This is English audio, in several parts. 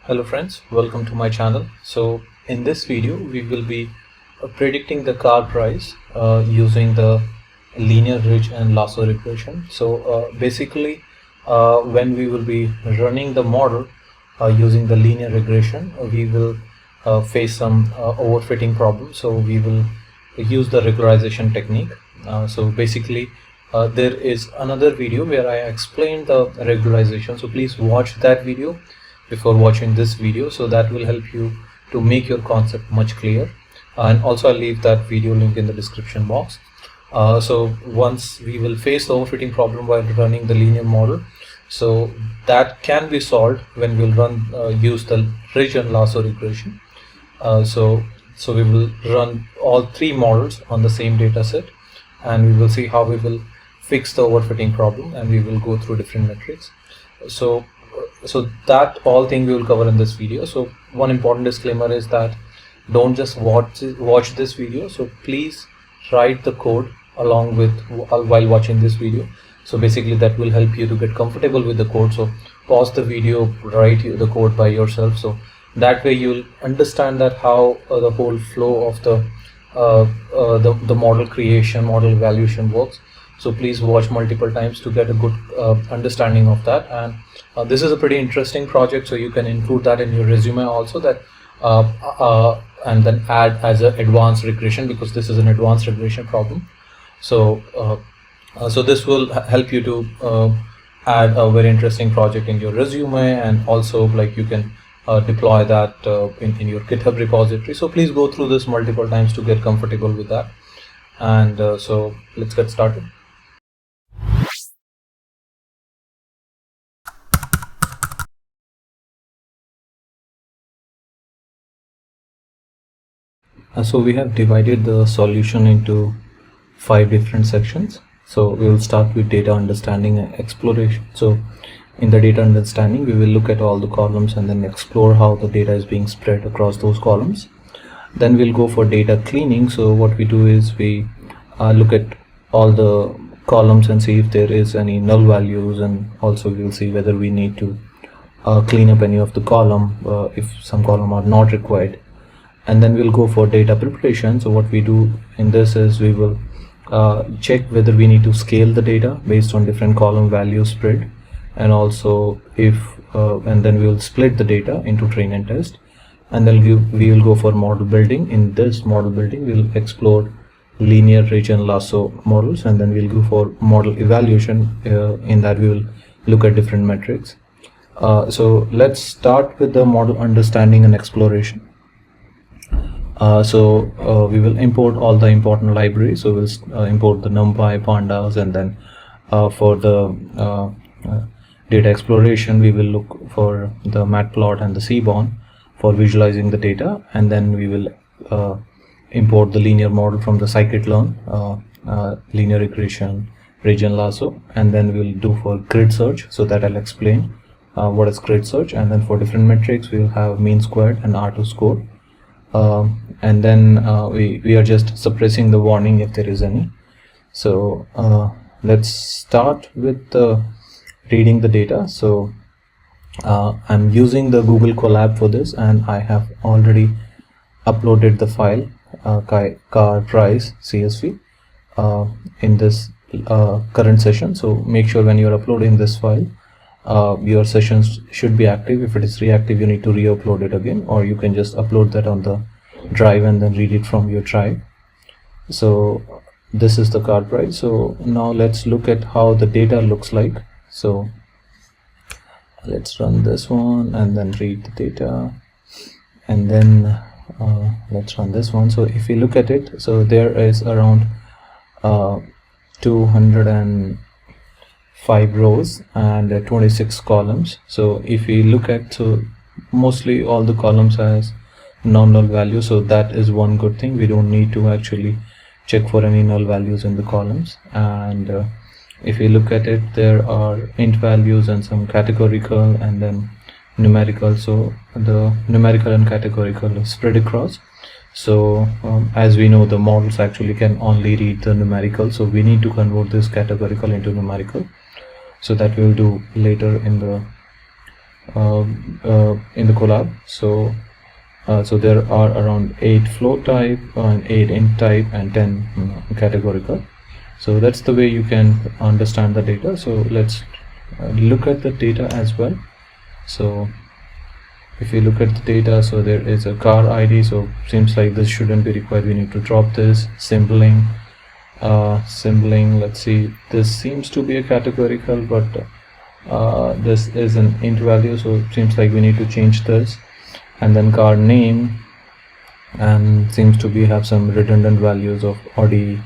Hello friends, welcome to my channel. So in this video we will be predicting the car price using the linear ridge and lasso regression. So basically when we will be running the model using the linear regression, we will face some overfitting problems. So we will use the regularization technique. So basically there is another video where I explained the regularization, so please watch that video before watching this video, so that will help you to make your concept much clear. And also I'll leave that video link in the description box. So once we will face the overfitting problem while running the linear model, so that can be solved when we'll use the ridge and lasso regression. So we will run all three models on the same data set, and we will see how we will fix the overfitting problem, and we will go through different metrics. So that all thing we will cover in this video. So one important disclaimer is that don't just watch this video, so please write the code along with while watching this video. So basically that will help you to get comfortable with the code. So pause the video, write the code by yourself, so that way you'll understand that how the whole flow of the model creation, model evaluation works. So please watch multiple times to get a good understanding of that. And this is a pretty interesting project, so you can include that in your resume also, that and then add as an advanced regression, because this is an advanced regression problem. So this will help you to add a very interesting project in your resume, and also like you can deploy that in your GitHub repository. So please go through this multiple times to get comfortable with that. And so let's get started. So we have divided the solution into 5 different sections. So we will start with data understanding and exploration. So in the data understanding, we will look at all the columns and then explore how the data is being spread across those columns. Then we'll go for data cleaning. So what we do is we look at all the columns and see if there is any null values, and also we'll see whether we need to clean up any of the column if some column are not required. And then we'll go for data preparation. So what we do in this is we will check whether we need to scale the data based on different column value spread, and also if and then we will split the data into train and test. And then we will go for model building. In this model building, we'll explore linear, ridge and lasso models, and then we'll go for model evaluation. In that we will look at different metrics. So let's start with the model understanding and exploration. We will import all the important libraries. So we'll import the NumPy, pandas, and then for the data exploration, we will look for the matplot and the seaborn for visualizing the data, and then we will import the linear model from the scikit-learn, linear regression, ridge and lasso, and then we'll do for grid search. So that I'll explain what is grid search. And then for different metrics, we'll have mean squared and R2 score. And then we are just suppressing the warning if there is any. So let's start with reading the data. So I'm using the Google Colab for this, and I have already uploaded the file car price CSV in this current session. So make sure when you're uploading this file, your sessions should be active. If it is reactive, you need to re-upload it again, or you can just upload that on the drive and then read it from your drive. So this is the car price. So now let's look at how the data looks like. So let's run this one and then read the data, and then let's run this one. So if you look at it, so there is around 205 rows and 26 columns. So if we look at, so mostly all the columns has non-null value, so that is one good thing. We don't need to actually check for any null values in the columns. And if you look at it, there are int values and some categorical and then numerical. So the numerical and categorical is spread across. So as we know, the models actually can only read the numerical, so we need to convert this categorical into numerical. So that we'll do later in the in the collab. So so there are around 8 float type and 8 int type and 10 categorical. So that's the way you can understand the data. So let's look at the data as well. So if you look at the data, so there is a car ID, so seems like this shouldn't be required. We need to drop this. Symboling, let's see, this seems to be a categorical, but this is an int value, so it seems like we need to change this. And then car name, and seems to be have some redundant values of OD,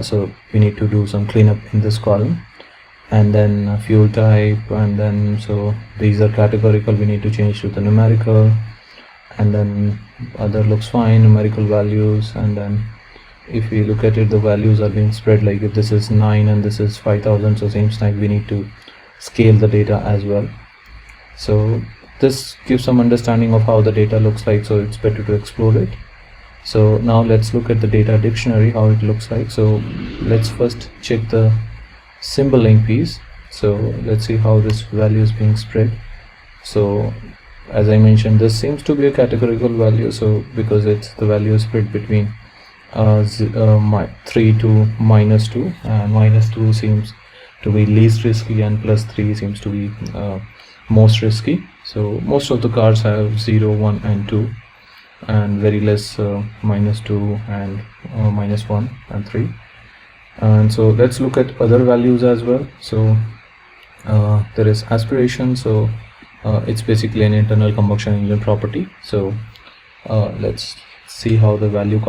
so we need to do some cleanup in this column. And then fuel type, and then so these are categorical, we need to change to the numerical. And then other looks fine, numerical values. And then if we look at it, the values are being spread, like if this is 9 and this is 5000, so seems like we need to scale the data as well. So this gives some understanding of how the data looks like, so it's better to explore it. So now let's look at the data dictionary, how it looks like. So let's first check the symboling piece. So let's see how this value is being spread. So as I mentioned, this seems to be a categorical value, so because it's the value is spread between 3 to -2, and -2 seems to be least risky and +3 seems to be most risky. So most of the cars have 0, 1 and 2, and very less -2 and -1 and 3. And so let's look at other values as well. So there is aspiration, so it's basically an internal combustion engine property. So let's see how the value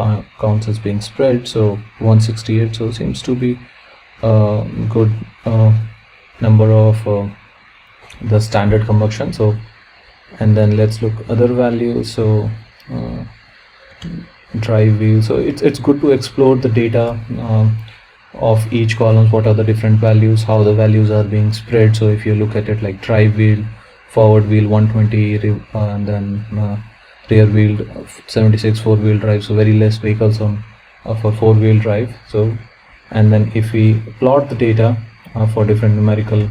counts is being spread. So 168, so seems to be a good number of the standard combustion. So and then let's look other values. So drive wheel, so it's good to explore the data of each column, what are the different values, how the values are being spread. So if you look at it, like drive wheel, forward wheel 120, and then rear wheel 76, four-wheel drive, so very less vehicles on for four-wheel drive. So and then if we plot the data for different numerical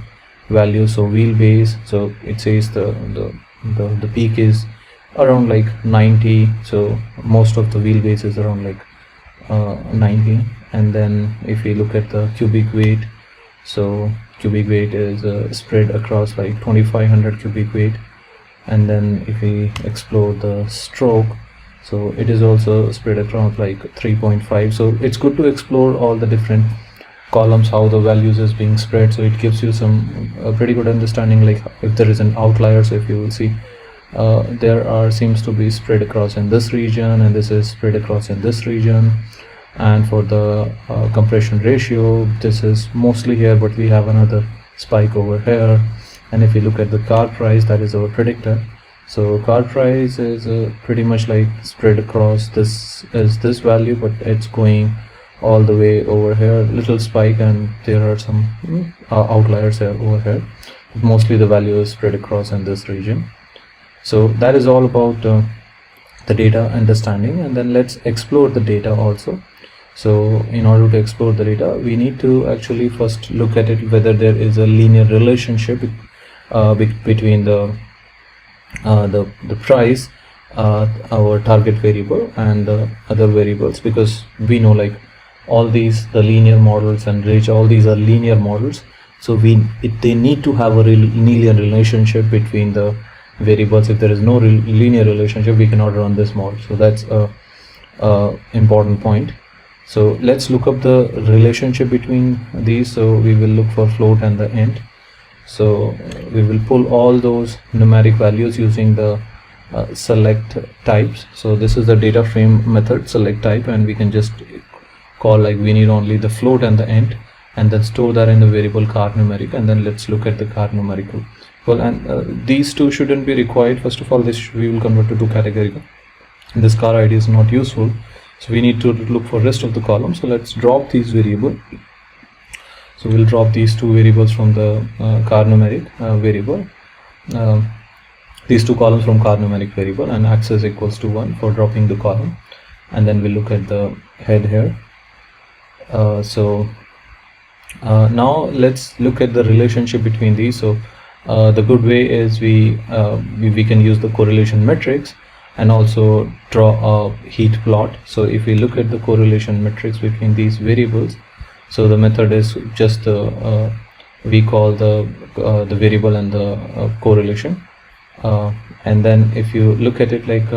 values, so wheelbase, so it says the peak is around like 90, so most of the wheelbase is around like 90. And then if we look at the cubic weight, so cubic weight is spread across like 2500 cubic weight. And then if we explore the stroke, so it is also spread across like 3.5. so it's good to explore all the different columns, how the values is being spread. So it gives you some pretty good understanding, like if there is an outlier. So if you will see there seems to be spread across in this region, and this is spread across in this region. And for the compression ratio, this is mostly here, but we have another spike over here. And if you look at the car price, that is our predictor. So car price is pretty much like spread across, this is this value, but it's going all the way over here, little spike, and there are some outliers here over here. But mostly the value is spread across in this region. So that is all about the data understanding. And then let's explore the data also. So in order to explore the data, we need to actually first look at it, whether there is a linear relationship between the price, our target variable, and the other variables, because we know like all these, the linear models and ridge, all these are linear models. So they need to have a linear relationship between the variables. If there is no linear relationship, we cannot run this model. So that's a important point. So let's look up the relationship between these. So we will look for float and the int. So we will pull all those numeric values using the select types. So this is the data frame method, select type, and we can just call like we need only the float and the int, and then store that in the variable car numeric. And then let's look at the car numerical. Well, and these two shouldn't be required. First of all, this we will convert to categorical. This car ID is not useful, so we need to look for rest of the column. So let's drop these variable. So we'll drop these two variables from the car numeric variable, these two columns from car numeric variable, and access equals to 1 for dropping the column. And then we'll look at the head here. Now let's look at the relationship between these. So The good way is we can use the correlation matrix and also draw a heat plot. So if we look at the correlation matrix between these variables, so the method is just we call the variable and the correlation, and then if you look at it like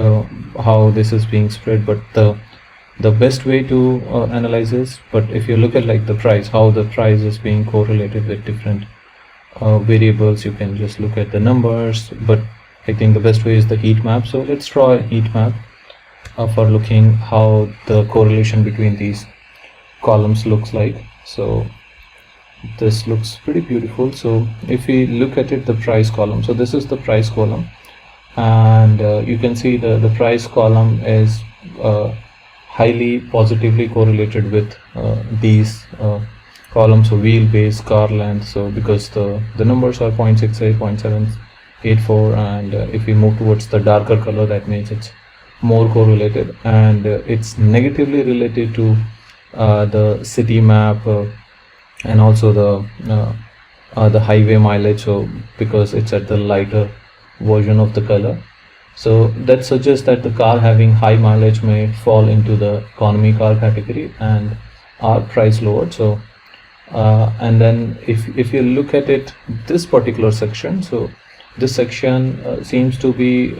how this is being spread, but the best way to analyze this, but if you look at like the price, how the price is being correlated with different variables, you can just look at the numbers, but I think the best way is the heat map. So let's draw a heat map for looking how the correlation between these columns looks like. So this looks pretty beautiful. So if we look at it, the price column, so this is the price column, and you can see the price column is highly positively correlated with these columns, so wheelbase, car length. So because the numbers are 0.68, 0.784, and if we move towards the darker color, that means it's more correlated, and it's negatively related to the city map and also the highway mileage, so because it's at the lighter version of the color. So that suggests that the car having high mileage may fall into the economy car category and are price lowered. So and then if you look at it, this particular section, so this section seems to be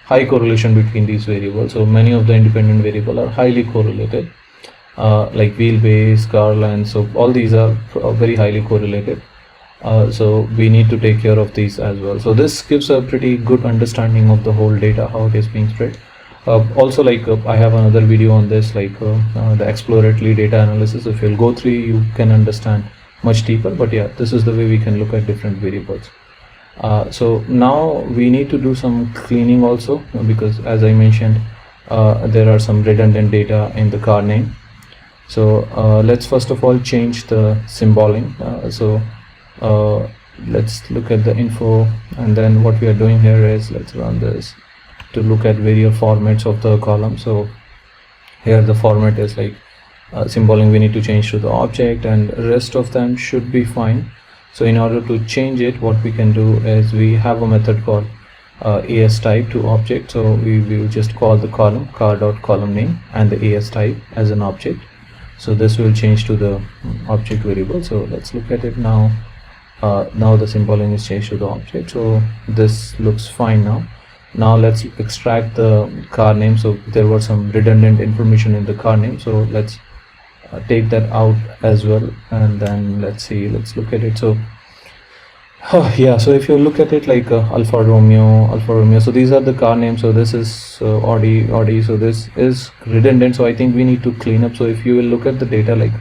high correlation between these variables. So many of the independent variables are highly correlated, like wheelbase, car length. So all these are very highly correlated. So we need to take care of these as well. So this gives a pretty good understanding of the whole data, how it is being spread. Also, like I have another video on this, like the exploratory data analysis. If you'll go through, you can understand much deeper, but yeah, this is the way we can look at different variables. So now we need to do some cleaning also, because as I mentioned, there are some redundant data in the car name. So let's first of all change the symboling. Let's look at the info, and then what we are doing here is, let's run this to look at various formats of the column. So here the format is like symboling we need to change to the object, and rest of them should be fine. So in order to change it, what we can do is we have a method called as type to object. So we will just call the column car.column name and the as type as an object. So this will change to the object variable. So let's look at it now. Now the symboling is changed to the object, so this looks fine now. Now let's extract the car name. So there was some redundant information in the car name, so let's take that out as well, and then let's look at it. So yeah, so if you look at it like Alfa Romeo, so these are the car names. So this is Audi, so this is redundant, so I think we need to clean up. So if you will look at the data, like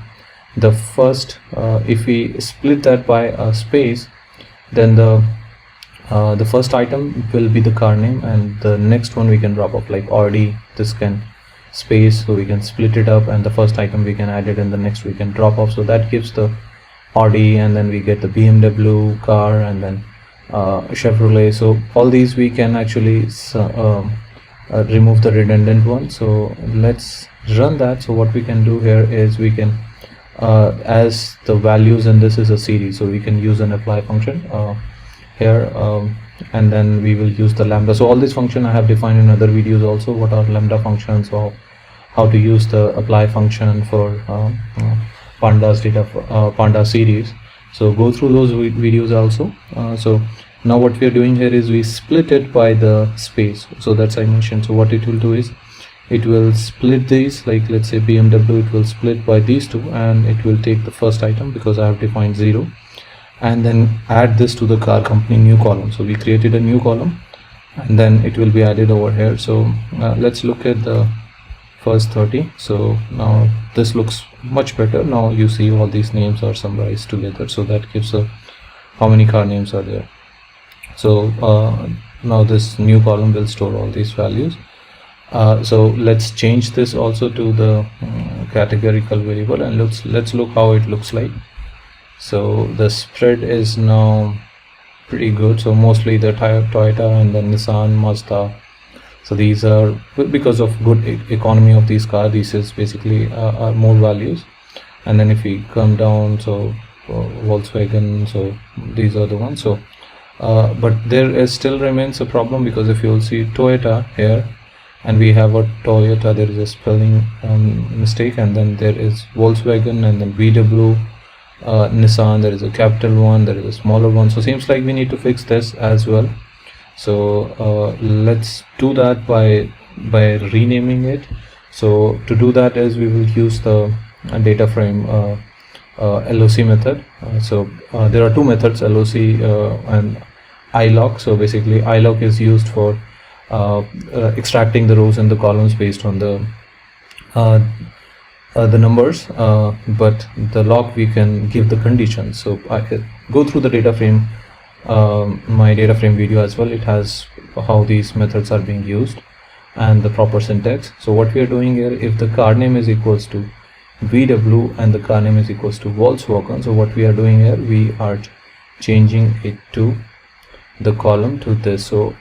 the first, if we split that by a space, then the first item will be the car name, and the next one we can drop off, like Audi, this can space, so we can split it up, and the first item we can add it, and the next we can drop off. So that gives the Audi, and then we get the BMW car, and then Chevrolet. So all these we can actually remove the redundant one. So let's run that. So what we can do here is we can as the values, and this is a series, so we can use an apply function here, and then we will use the lambda. So all these function I have defined in other videos also, what are lambda functions, or how to use the apply function for pandas data, panda series. So go through those videos also. So now what we are doing here is we split it by the space, so that's I mentioned. So what it will do is it will split these, like let's say BMW, it will split by these two, and it will take the first item because I have defined 0, and then add this to the car company new column. So we created a new column, and then it will be added over here. So let's look at the first 30. So now this looks much better. Now you see all these names are summarized together, so that gives how many car names are there. So now this new column will store all these values. So let's change this also to the categorical variable, and let's look how it looks like. So the spread is now pretty good. So mostly the Toyota, and then Nissan, Mazda. So these are, because of good economy of these cars, these is basically are more values. And then if we come down, so Volkswagen. So these are the ones. So but there is still remains a problem, because if you'll see Toyota here, and we have a Toyota, there is a spelling mistake, and then there is Volkswagen, and then VW, Nissan, there is a capital one, there is a smaller one. So seems like we need to fix this as well. So let's do that by renaming it. So to do that is we will use the data frame LOC method. So there are two methods, LOC and iloc. So basically iloc is used for extracting the rows and the columns based on the numbers, but the lock we can give the conditions. So I could go through the data frame, my data frame video as well. It has how these methods are being used and the proper syntax. So what we are doing here, if the car name is equals to VW and the car name is equals to Volkswagen, so what we are doing here, we are changing it to the column to this. So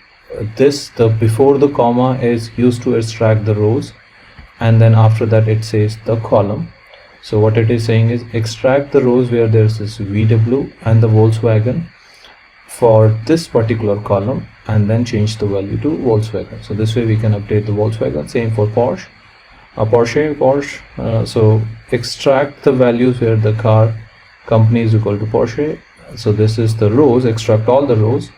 this, the before the comma is used to extract the rows, and then after that it says the column. So what it is saying is extract the rows where there's this VW and the Volkswagen for this particular column, and then change the value to Volkswagen. So this way we can update the Volkswagen. Same for Porsche, Porsche. So extract the values where the car company is equal to Porsche. So this is the rows, extract all the rows,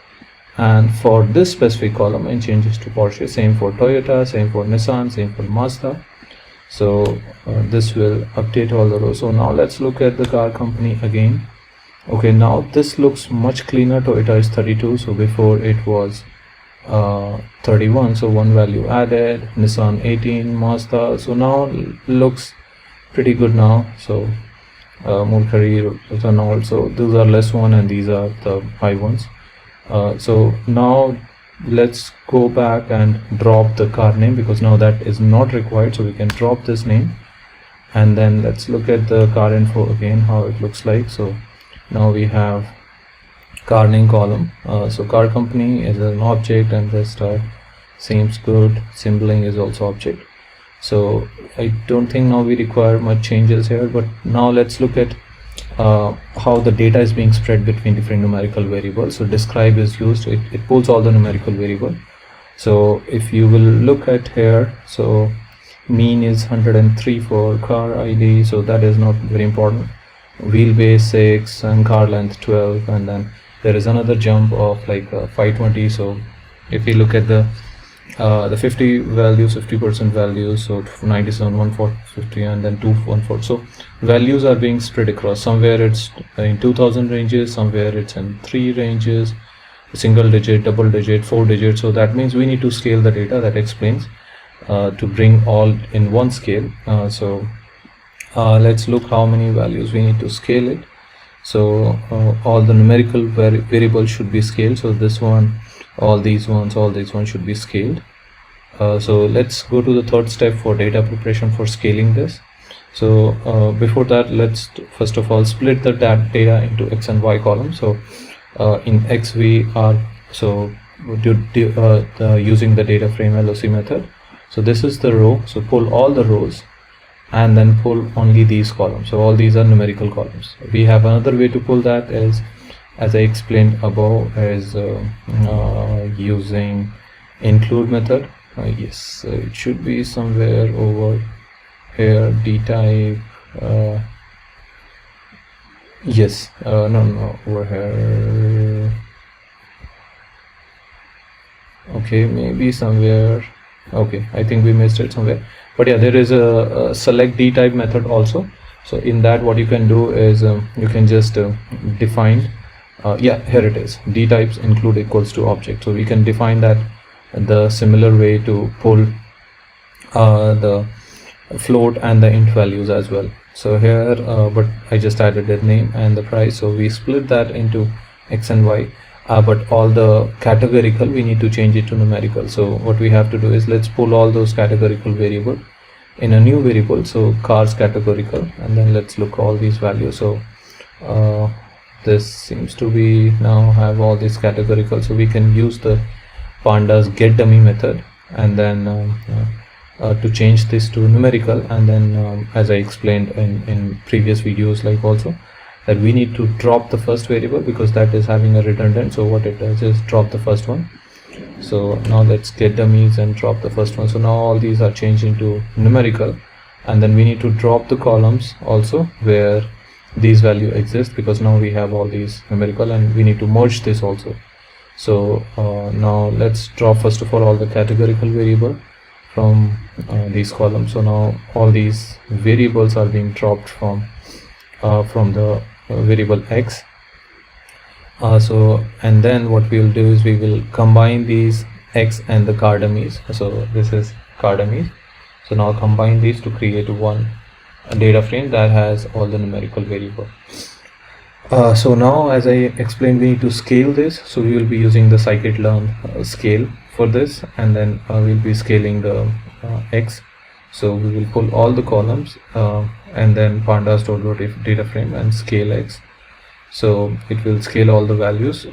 and for this specific column and changes to Porsche. Same for Toyota, same for Nissan, same for Mazda. So this will update all the rows. So now let's look at the car company again. Okay, now this looks much cleaner. Toyota is 32, so before it was 31, so one value added. Nissan 18, Mazda, so now looks pretty good now. So Mercury, Renault, so those are less one and these are the high ones. So now let's go back and drop the car name, because now that is not required. So we can drop this name, and then let's look at the car info again, how it looks like. So now we have car name column. So car company is an object, and rest are seems good. Symboling is also object. So I don't think now we require much changes here, but now let's look at how the data is being spread between different numerical variables. So describe is used, it pulls all the numerical variable. So if you will look at here, so mean is 103 for car ID, so that is not very important. Wheelbase 6 and car length 12, and then there is another jump of like 520. So if we look at the 50 values, 50% values, so 97, 150, and then 214. So values are being spread across. Somewhere it's in 2000 ranges, somewhere it's in 3 ranges, single digit, double digit, 4 digits. So that means we need to scale the data. That explains to bring all in one scale. Let's look how many values we need to scale it. So all the numerical variables should be scaled. So this one, all these ones should be scaled. So let's go to the third step for data preparation for scaling this. So before that, let's first of all split the data into X and Y columns. So in X we are using the data frame LOC method. So this is the row, so pull all the rows and then pull only these columns. So all these are numerical columns. We have another way to pull that is, as I explained above, is using include method. Yes, it should be somewhere over here, d type. Yes, no, over here. Okay, maybe somewhere. Okay, I think we missed it somewhere. But yeah, there is a select d type method also. So in that, what you can do is you can just define. Yeah, here it is. D types include equals to object. So we can define that the similar way to pull the float and the int values as well. So here, but I just added the name and the price. So we split that into X and Y. But all the categorical, we need to change it to numerical. So what we have to do is let's pull all those categorical variable in a new variable. So cars categorical, and then let's look all these values. So this seems to be now have all these categorical. So we can use the pandas get dummy method, and then to change this to numerical, and then as I explained in previous videos, like also that we need to drop the first variable because that is having a redundant. So what it does is drop the first one. So now let's get dummies and drop the first one. So now all these are changed into numerical, and then we need to drop the columns also where these value exist, because now we have all these numerical and we need to merge this also. So now let's drop first of all the categorical variable from these columns. So now all these variables are being dropped from the variable x. And then what we will do is we will combine these x and the car dummies. So this is car dummies. So now combine these to create one data frame that has all the numerical variable. So now, as I explained, we need to scale this. So we will be using the sklearn scale for this, and then we'll be scaling the x. So we will pull all the columns and then pandas.if data frame and scale x. So it will scale all the values.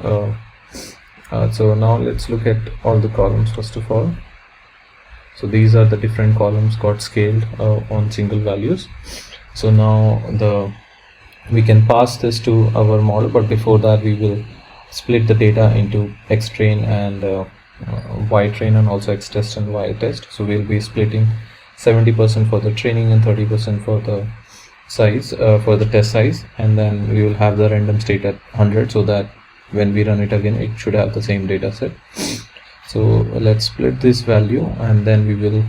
So now let's look at all the columns first of all. So these are the different columns got scaled on single values. So now we can pass this to our model, but before that we will split the data into x train and y train, and also x test and y test. So we'll be splitting 70% for the training and 30% for the size, for the test size, and then we will have the random state at 100, so that when we run it again it should have the same data set. So let's split this value and then we will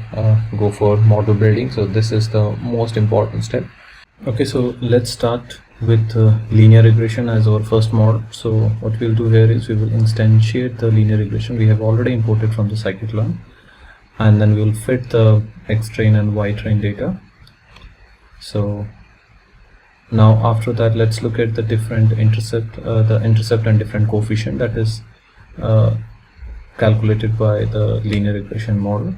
go for model building. So this is the most important step. Okay, so let's start with linear regression as our first model. So what we'll do here is we will instantiate the linear regression we have already imported from the scikit-learn, and then we will fit the x train and y train data. So now after that, let's look at the different intercept and different coefficient that is calculated by the linear regression model.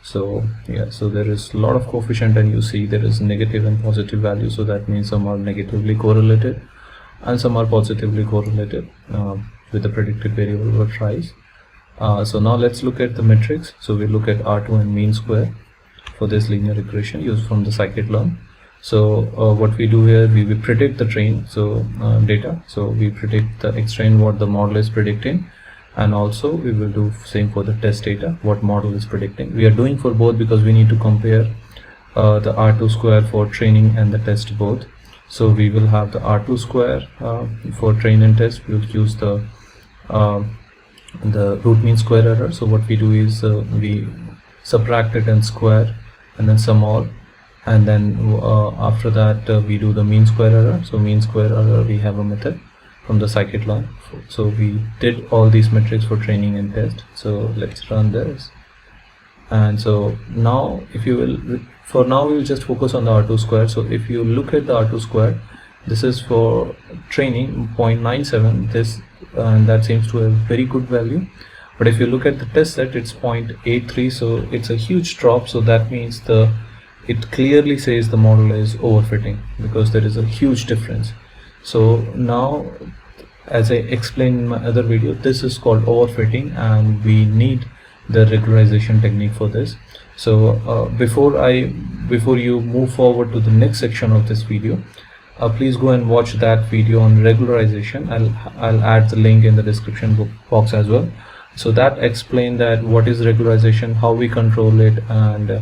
So yeah, so there is a lot of coefficient, and you see there is negative and positive value. So that means some are negatively correlated and some are positively correlated with the predicted variable or tries. So now let's look at the metrics. So we look at R2 and mean square for this linear regression used from the scikit-learn. So what we do here, we predict the train data. So we predict the x train, what the model is predicting, and also we will do same for the test data, what model is predicting. We are doing for both because we need to compare the R2 square for training and the test both. So we will have the R2 square for train and test. We will use the root mean square error. So what we do is we subtract it and square and then sum all, and then after that we do the mean square error. So mean square error, we have a method from the scikit-learn. So we did all these metrics for training and test. So let's run this. And so now, if you will, for now we will just focus on the R2 square. So if you look at the R2 square, this is for training 0.97, this and that seems to have very good value. But if you look at the test set, it's 0.83, so it's a huge drop. So that means it clearly says the model is overfitting, because there is a huge difference. So now, as I explained in my other video, this is called overfitting, and we need the regularization technique for this. So before you move forward to the next section of this video, please go and watch that video on regularization. I'll add the link in the description box as well. So that explains that what is regularization, how we control it, and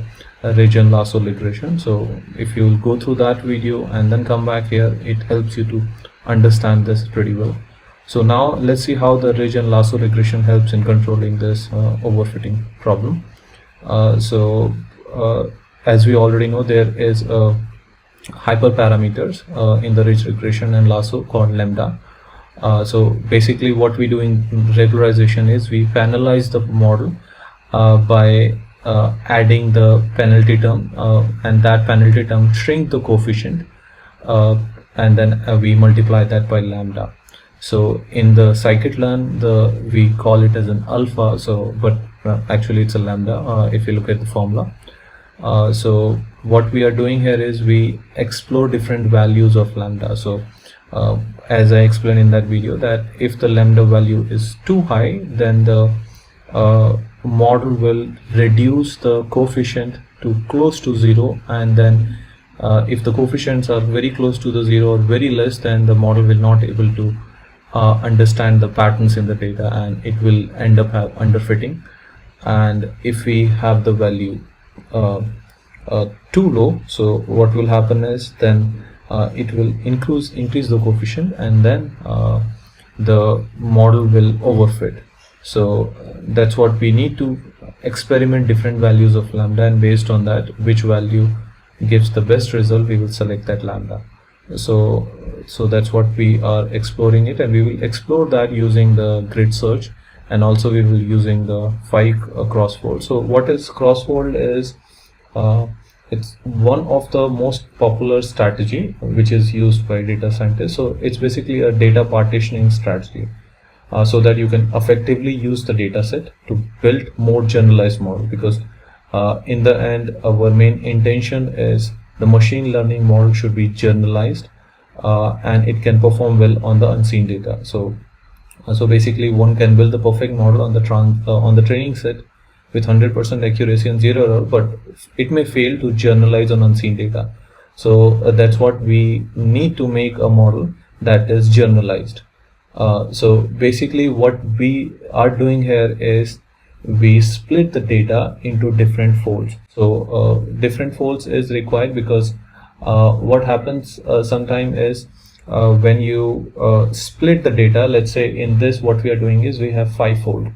region lasso regression. So if you will go through that video and then come back here, it helps you to understand this pretty well. So now let's see how the region lasso regression helps in controlling this overfitting problem. As we already know, there is hyperparameters in the ridge regression and lasso called lambda. So basically what we do in regularization is we penalize the model by adding the penalty term, and that penalty term shrink the coefficient, and then we multiply that by lambda. So in the scikit-learn, we call it as an alpha, but actually it's a lambda if you look at the formula. So what we are doing here is we explore different values of lambda. So as I explained in that video, that if the lambda value is too high, then the model will reduce the coefficient to close to 0, and then if the coefficients are very close to the 0 or very less, then the model will not able to understand the patterns in the data, and it will end up underfitting. And if we have the value too low, so what will happen is then it will increase the coefficient, and then the model will overfit. So that's what we need to experiment different values of lambda, and based on that, which value gives the best result, we will select that lambda. So that's what we are exploring it, and we will explore that using the grid search, and also we will using the phi crossfold. So what is crossfold is it's one of the most popular strategy which is used by data scientists. So it's basically a data partitioning strategy, so that you can effectively use the data set to build more generalized model, because in the end our main intention is the machine learning model should be generalized, and it can perform well on the unseen data. So basically one can build the perfect model on the training set with 100% accuracy and 0 error, but it may fail to generalize on unseen data. So that's what we need to make a model that is generalized. So basically what we are doing here is we split the data into different folds. So different folds is required because what happens sometime is when you split the data, let's say in this what we are doing is we have 5-fold.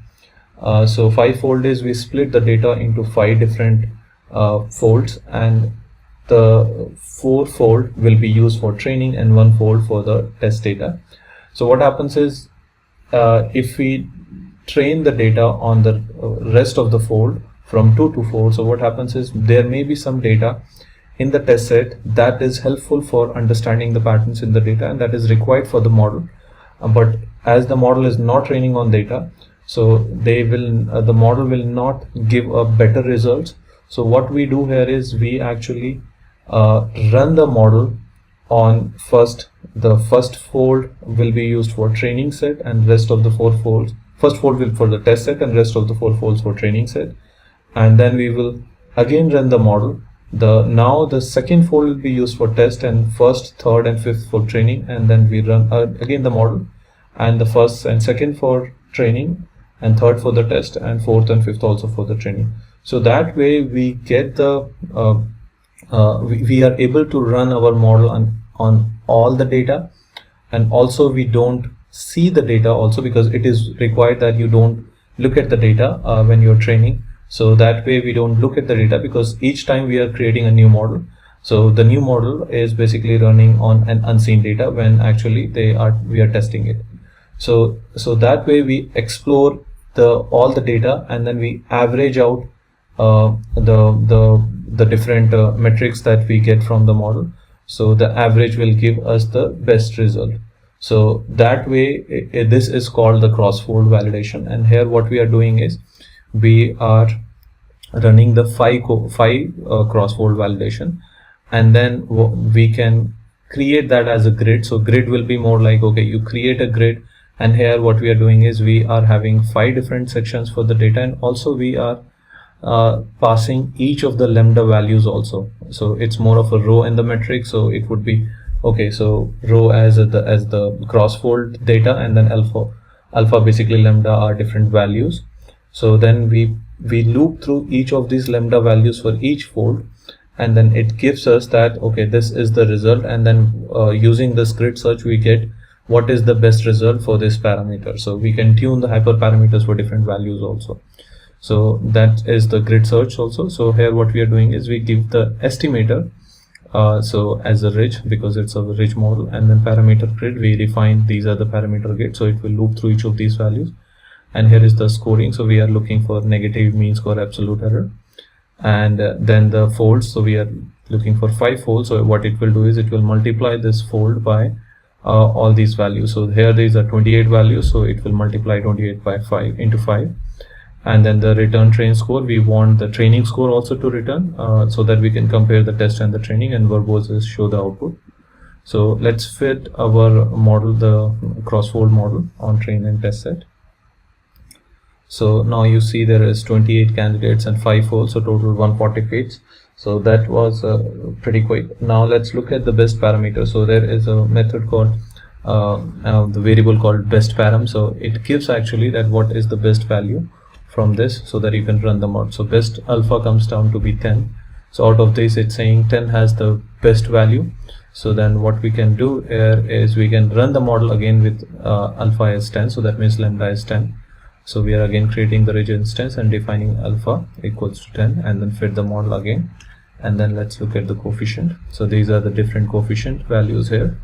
So 5-fold is we split the data into 5 different folds, and the 4-fold will be used for training and 1-fold for the test data. So what happens is if we train the data on the rest of the fold from 2 to 4, so what happens is there may be some data in the test set that is helpful for understanding the patterns in the data, and that is required for the model. But as the model is not training on data, so the model will not give a better results. So what we do here is we actually run the model on the first fold will be used for training set, and rest of the 4 folds, first fold will for the test set, and rest of the 4 folds for training set. And then we will again run the model. Now the second fold will be used for test, and first, third and fifth for training, and then we run again the model, and the first and second for training, and third for the test, and fourth and fifth also for the training. So that way we get the we are able to run our model on all the data, and also we don't see the data also, because it is required that you don't look at the data when you're training. So that way we don't look at the data, because each time we are creating a new model, so the new model is basically running on an unseen data when actually we are testing it. So that way we explore all the data, and then we average out the different metrics that we get from the model. So the average will give us the best result. So that way this is called the crossfold validation. And here what we are doing is we are running the phi crossfold validation, and then we can create that as a grid. So grid will be more like, okay, you create a grid, and here what we are doing is we are having 5 different sections for the data, and also we are passing each of the lambda values also. So it's more of a row in the metric. So it would be, okay, so row as the crossfold data, and then alpha basically lambda are different values. So then we loop through each of these lambda values for each fold, and then it gives us that, okay, this is the result, and then using this grid search we get what is the best result for this parameter. So we can tune the hyperparameters for different values also. So that is the grid search also. So here what we are doing is we give the estimator so as a ridge, because it's a ridge model, and then parameter grid we define these are the parameter grid, so it will loop through each of these values. And here is the scoring, so we are looking for negative, mean score, absolute error. And then the folds, so we are looking for 5 folds. So what it will do is it will multiply this fold by all these values. So here these are 28 values, so it will multiply 28 by 5 into 5. And then the return train score, we want the training score also to return, so that we can compare the test and the training, and verbose is show the output. So let's fit our model, the crossfold model, on train and test set. So now you see there is 28 candidates and 5 folds, so total 140 fits. So that was pretty quick. Now let's look at the best parameter. So there is a method called the variable called best param. So it gives actually that what is the best value from this, so that you can run the model. So best alpha comes down to be 10. So out of this, it's saying 10 has the best value. So then what we can do here is we can run the model again with alpha as 10. So that means lambda is 10. So we are again creating the ridge instance and defining alpha equals to 10, and then fit the model again. And then let's look at the coefficient. So these are the different coefficient values here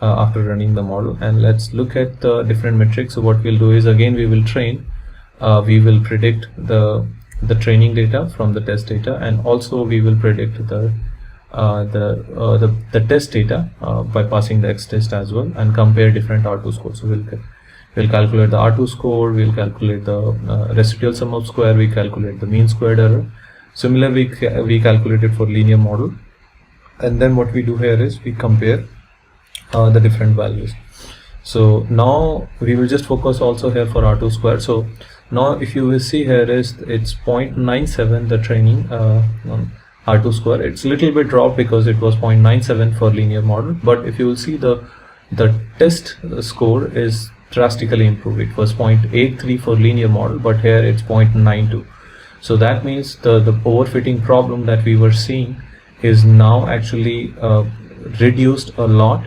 after running the model. And let's look at the different metrics. So what we'll do is, again, we will predict the training data from the test data, and also we will predict the test data by passing the x-test as well, and compare different R2 scores. So we'll calculate the R2 score, we'll calculate the residual sum of square, we calculate the mean squared error. Similarly, we calculate it for linear model, and then what we do here is we compare the different values. So now we will just focus also here for R2 square. So now if you will see here is it's 0.97 the training R2 square. It's a little bit dropped because it was 0.97 for linear model, but if you will see the test score is drastically improved. It was 0.83 for linear model, but here it's 0.92. So that means the overfitting problem that we were seeing is now actually reduced a lot,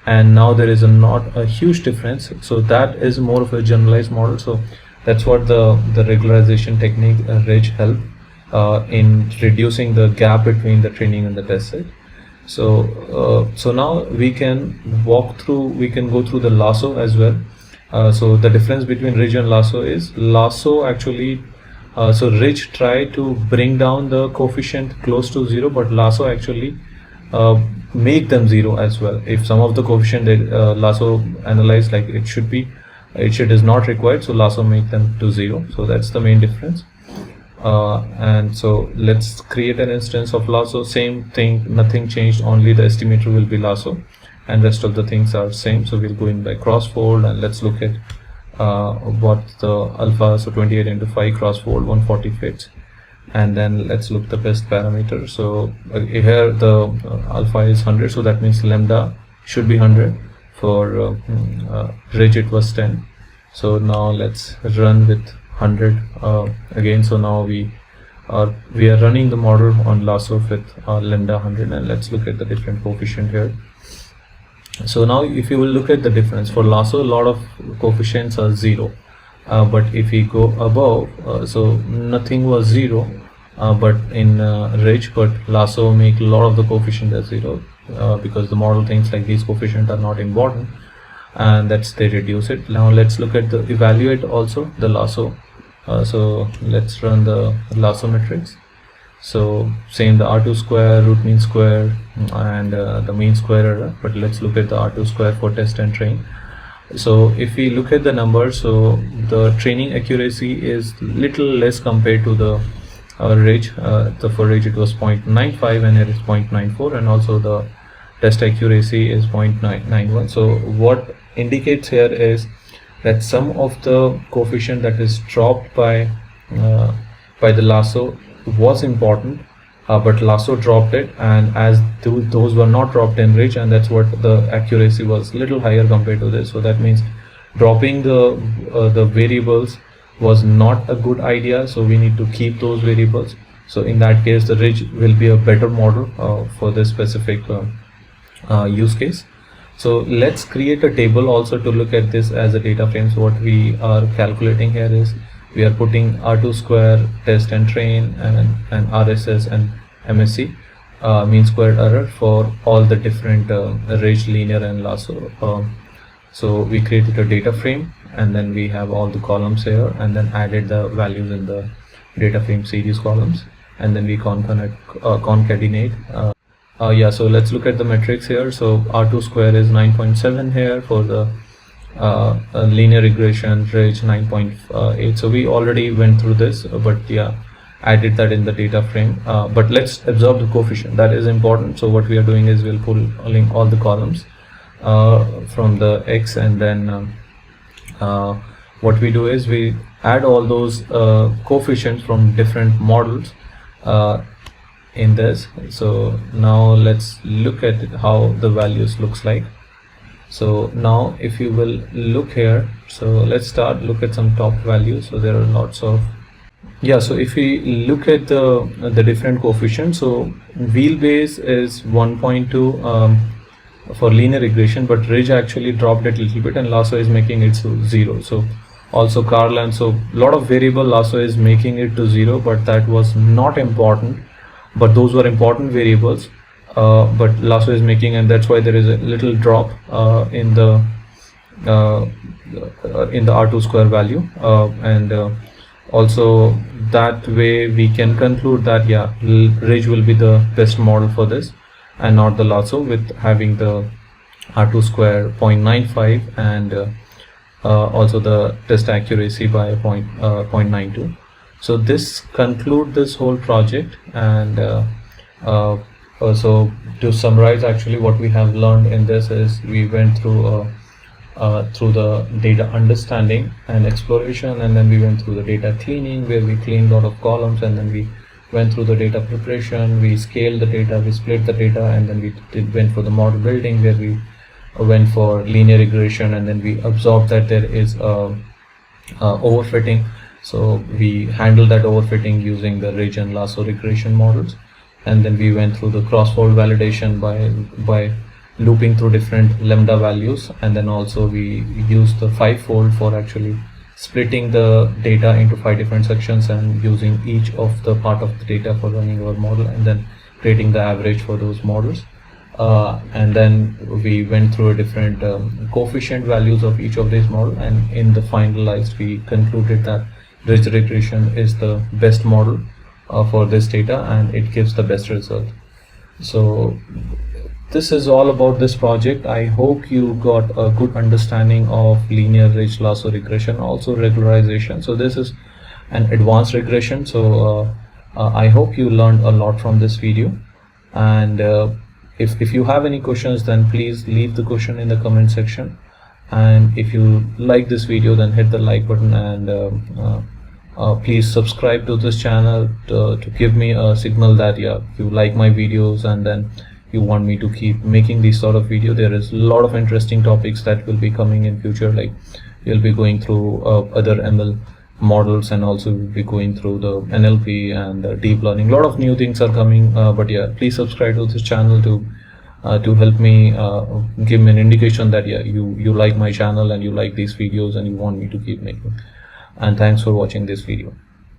and now there is not a huge difference. So that is more of a generalized model. So that's what the regularization technique Reg help in reducing the gap between the training and the test set. So so now we can go through the lasso as well. So the difference between ridge and lasso is lasso actually so ridge try to bring down the coefficient close to 0, but lasso actually make them 0 as well. If some of the coefficient lasso analyze like it should be, it is not required, so lasso make them to 0. So that's the main difference. And so let's create an instance of lasso. Same thing, nothing changed, only the estimator will be lasso, and rest of the things are same. So we'll go in by crossfold, and let's look at what the alpha. So 28 into 5 crossfold 140 fits, and then let's look the best parameter. So here the alpha is 100, so that means lambda should be 100. For ridge it was 10. So now let's run with 100 again. So now we are running the model on lasso with lambda 100, and let's look at the different coefficient here. So now if you will look at the difference for lasso, a lot of coefficients are 0, but if we go above, so nothing was 0, but in ridge, but lasso make a lot of the coefficient as 0 because the model thinks like these coefficients are not important, and that's they reduce it. Now let's look at the evaluate also the lasso. So let's run the lasso matrix. So same, the R2 square, root mean square, and the mean square error, but let's look at the R2 square for test and train. So if we look at the numbers, so the training accuracy is little less compared to the ridge. For ridge it was 0.95 and here is 0.94, and also the test accuracy is 0.91. So what indicates here is that some of the coefficient that is dropped by the lasso was important, but lasso dropped it, and as those were not dropped in ridge, and that's what the accuracy was little higher compared to this. So that means dropping the variables was not a good idea, so we need to keep those variables. So in that case the ridge will be a better model for this specific use case. So let's create a table also to look at this as a data frame. So what we are calculating here is we are putting R2 square, test and train, and RSS and MSC, mean squared error, for all the different ridge, linear and lasso. So we created a data frame, and then we have all the columns here, and then added the values in the data frame series columns, and then we concatenate. Yeah, so let's look at the metrics here. So R2 square is 9.7 here for the linear regression, ridge 9.8. So we already went through this, but yeah, added that in the data frame. But let's absorb the coefficient, that is important. So what we are doing is we'll pulling all the columns from the X, and then what we do is we add all those coefficients from different models in this. So now let's look at how the values looks like. So now if you will look here, so let's look at some top values. So there are lots of, so if we look at the different coefficients, so wheelbase is 1.2 for linear regression, but ridge actually dropped it a little bit, and lasso is making it to 0. So also car length, so a lot of variable lasso is making it to 0, but that was not important, but those were important variables, but lasso is making, and that's why there is a little drop in the R2 square value, and also that way we can conclude that ridge will be the best model for this and not the lasso, with having the R2 square 0.95 and also the test accuracy by 0.92. So this conclude this whole project, and so to summarize, actually what we have learned in this is we went through the data understanding and exploration, and then we went through the data cleaning, where we cleaned a lot of columns, and then we went through the data preparation, we scaled the data, we split the data, and then we went for the model building, where we went for linear regression, and then we observed that there is overfitting. So we handled that overfitting using the ridge and lasso regression models, and then we went through the cross-fold validation by looping through different lambda values, and then also we used the 5-fold for actually splitting the data into 5 different sections and using each of the part of the data for running our model, and then creating the average for those models. And then we went through a different coefficient values of each of these models, and in the finalized we concluded that ridge regression is the best model for this data, and it gives the best result. So this is all about this project. I hope you got a good understanding of linear ridge lasso regression, also regularization. So this is an advanced regression. So I hope you learned a lot from this video, and if you have any questions, then please leave the question in the comment section, and if you like this video, then hit the like button, and please subscribe to this channel to give me a signal that you like my videos, and then you want me to keep making these sort of video. There is a lot of interesting topics that will be coming in future, like you'll be going through other ML models, and also we'll be going through the NLP and deep learning. A lot of new things are coming, but please subscribe to this channel to help me give me an indication that you like my channel and you like these videos and you want me to keep making. And thanks for watching this video.